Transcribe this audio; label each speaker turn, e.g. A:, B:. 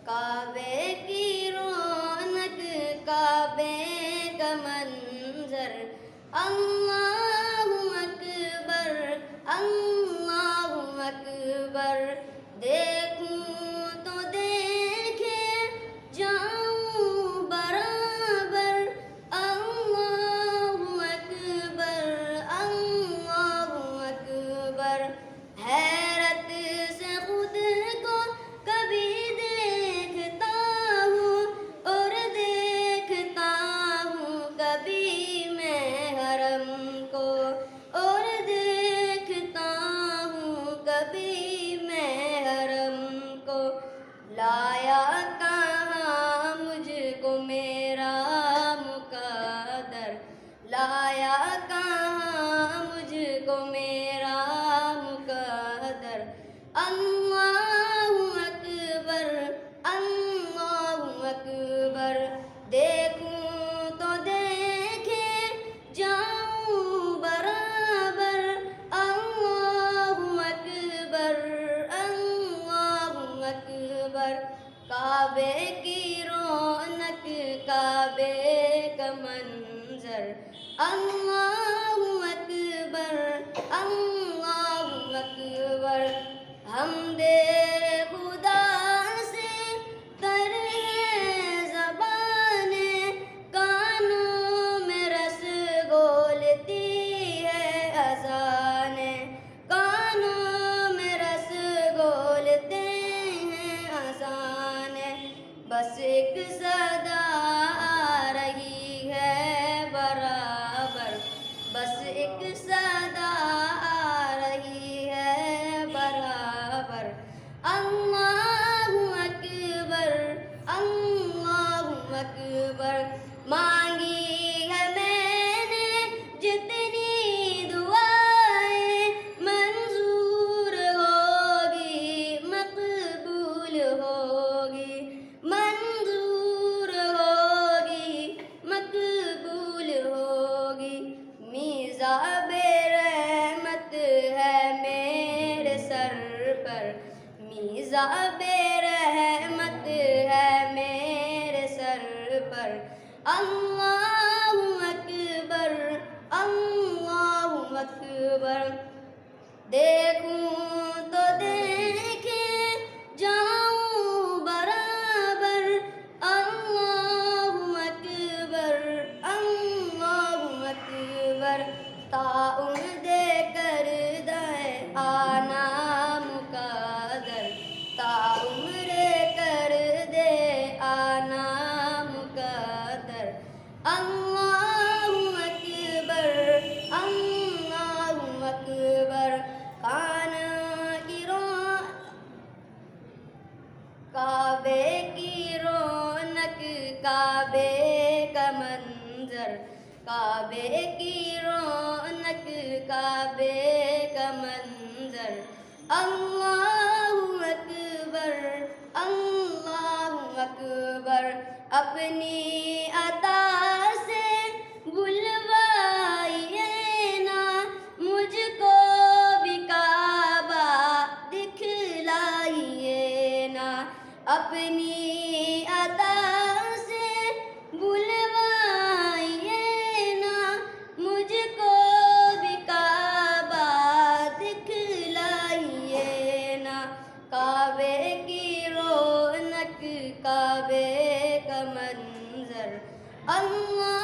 A: کعبے کی رونق کعبے کا منظر اللہ اکبر اللہ اکبر دیکھوں تو دیکھے جاؤں برابر اللہ اکبر اللہ اکبر حیرت سے خود کو کبھی دیکھتا ہوں اور دیکھتا ہوں کبھی میں حرم کو اور دیکھتا ہوں کبھی میں حرم کو لایا کہاں مجھ کو میرا مقدر لایا کہاں مجھ کو میرا مقدر اللہ اکبر اللہ اکبر دیکھوں تو دیکھے جاؤں برابر اللہ اکبر اللہ اکبر کعبے کی رونق کعبے کا منظر اللہ اکبر اللہ اکبر حمد خدا سے تر ہے زبانیں کانوں میں رس گولتی ہے اذانیں کانوں میں رس گولتے ہیں اذانیں بس ایک صدا آ رہی ہے برابر بس ایک صدا آ رہی ہے برابر اللہ اکبر اللہ اکبر مانگی ہے میں نے جتنی دعائیں منظور ہوگی مقبول ہوگی منظور ہوگی مقبول ہوگی میزاب رحمت ہے میرے سر پر میزاب رحمت ہے میرے سر پر اللہ اکبر اللہ اکبر دیکھوں تو دیکھے جاؤں برابر اللہ اکبر اللہ اکبر تعاون دے کر دے آنا مقدر تعاون دے کر دے آنا مقدر اللہ اکبر اللہ اکبر کعبے کی رونق کعبے کا منظر کعبے کی رونق کعبے کا منظر اللہ اکبر اللہ اکبر اپنی عطا سے بلوائیے نا مجھ کو بھی کعبہ دکھلائیے نا اپنی عطا سے بلوائیے نا مجھ کو بھی کعبہ دکھلائیے نا کعبے کی رونق کعبے کا منظر اللہ